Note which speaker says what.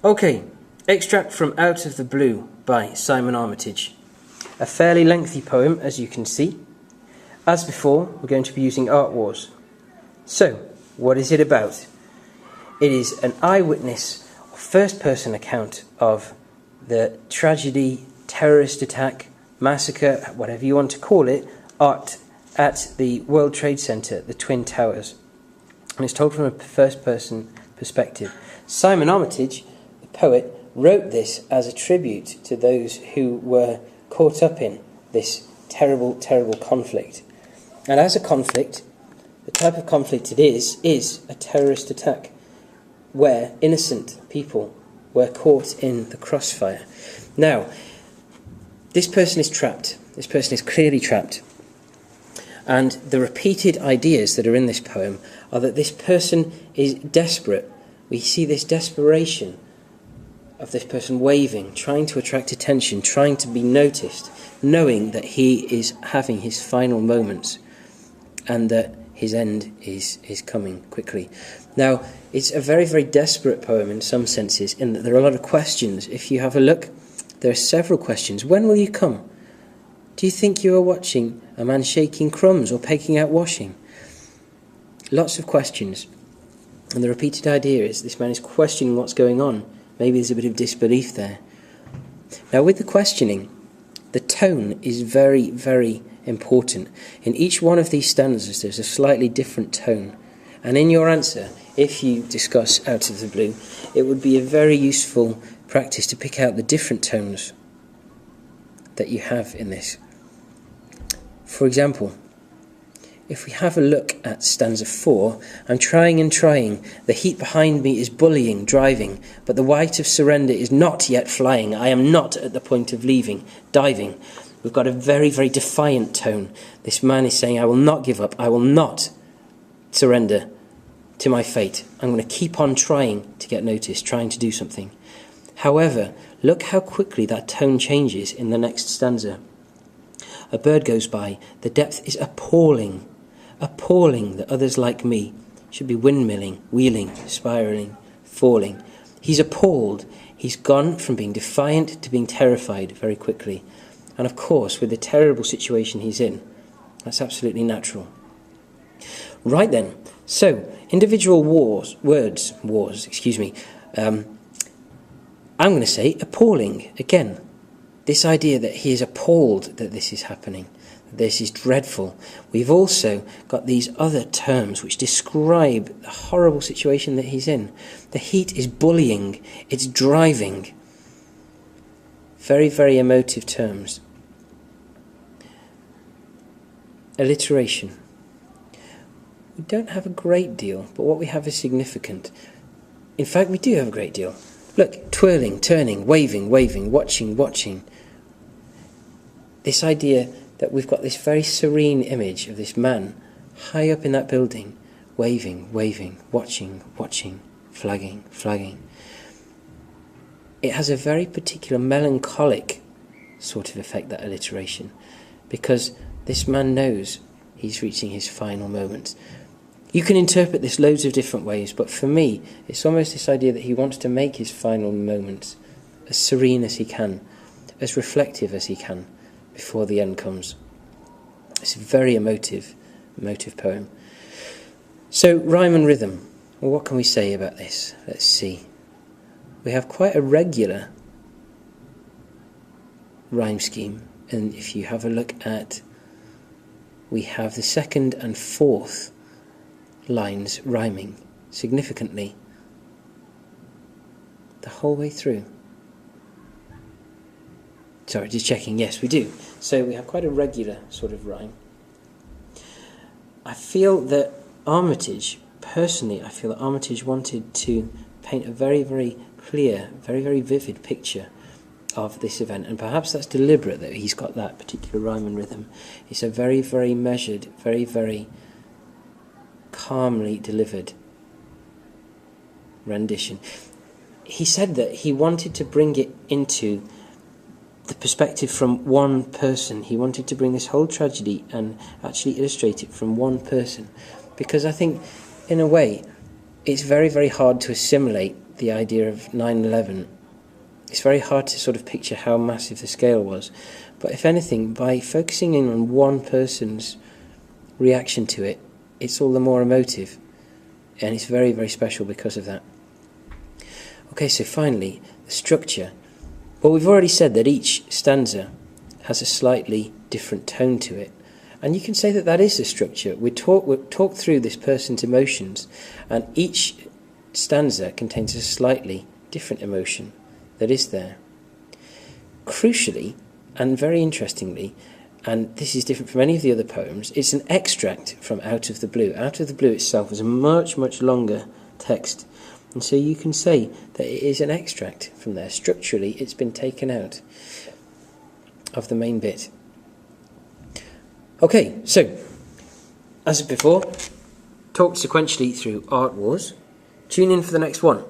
Speaker 1: Okay, extract from Out of the Blue by Simon Armitage. A fairly lengthy poem, as you can see. As before, we're going to be using Art Wars. So, what is it about? It is an eyewitness or first-person account of the tragedy, terrorist attack, massacre, whatever you want to call it, at the World Trade Center, the Twin Towers. And it's told from a first-person perspective. Simon Armitage, the poet, wrote this as a tribute to those who were caught up in this terrible, terrible conflict. And as a conflict, the type of conflict it is a terrorist attack where innocent people were caught in the crossfire. Now, this person is trapped. This person is clearly trapped. And the repeated ideas that are in this poem are that this person is desperate. We see this desperation of this person waving, trying to attract attention, trying to be noticed, knowing that he is having his final moments and that his end is coming quickly. Now, it's a very, very desperate poem in some senses, in that there are a lot of questions. If you have a look, there are several questions. When will you come? Do you think you are watching a man shaking crumbs or pegging out washing? Lots of questions. And the repeated idea is this man is questioning what's going on. Maybe there's a bit of disbelief there. Now, with the questioning, the tone is very, very important. In each one of these stanzas, there's a slightly different tone. And in your answer, if you discuss Out of the Blue, it would be a very useful practice to pick out the different tones that you have in this. For example, if we have a look at stanza 4, I'm trying and trying, the heat behind me is bullying, driving, but the white of surrender is not yet flying, I am not at the point of leaving, diving. We've got a very, very defiant tone. This man is saying, I will not give up, I will not surrender to my fate. I'm going to keep on trying to get noticed, trying to do something. However, look how quickly that tone changes in the next stanza. A bird goes by, the depth is appalling. Appalling that others like me should be windmilling, wheeling, spiralling, falling. He's appalled. He's gone from being defiant to being terrified very quickly. And of course, with the terrible situation he's in, that's absolutely natural. Right then, so individual words, I'm going to say appalling again. This idea that he is appalled that this is happening, that this is dreadful. We've also got these other terms which describe the horrible situation that he's in. The heat is bullying, it's driving. Very, very emotive terms. Alliteration. We don't have a great deal, but what we have is significant. In fact, we do have a great deal. Look, twirling, turning, waving, watching. This idea that we've got this very serene image of this man high up in that building, waving, watching, flagging. It has a very particular melancholic sort of effect, that alliteration, because this man knows he's reaching his final moments. You can interpret this loads of different ways, but for me, it's almost this idea that he wants to make his final moments as serene as he can, as reflective as he can, before the end comes. It's a very emotive poem. So, rhyme and rhythm. Well, what can we say about this? Let's see. We have quite a regular rhyme scheme, and if you have a look at, we have the second and fourth lines rhyming significantly the whole way through. Sorry, just checking. Yes, we do. So we have quite a regular sort of rhyme. I feel that Armitage wanted to paint a very, very clear, very, very vivid picture of this event, and perhaps that's deliberate that he's got that particular rhyme and rhythm. It's a very, very measured, very, very calmly delivered rendition. He said that he wanted to bring it into the perspective from one person. He wanted to bring this whole tragedy and actually illustrate it from one person, because I think in a way it's very, very hard to assimilate the idea of 9/11, it's very hard to sort of picture how massive the scale was. But if anything, by focusing in on one person's reaction to it, it's all the more emotive. And it's very, very special because of that. Okay, so finally, the structure. Well, we've already said that each stanza has a slightly different tone to it. And you can say that that is the structure. We'll talk through this person's emotions, and each stanza contains a slightly different emotion that is there. Crucially, and very interestingly, and this is different from any of the other poems, it's an extract from Out of the Blue. Out of the Blue itself is a much, much longer text. And so you can say that it is an extract from there. Structurally, it's been taken out of the main bit. Okay, so, as before, talked sequentially through Art Wars. Tune in for the next one.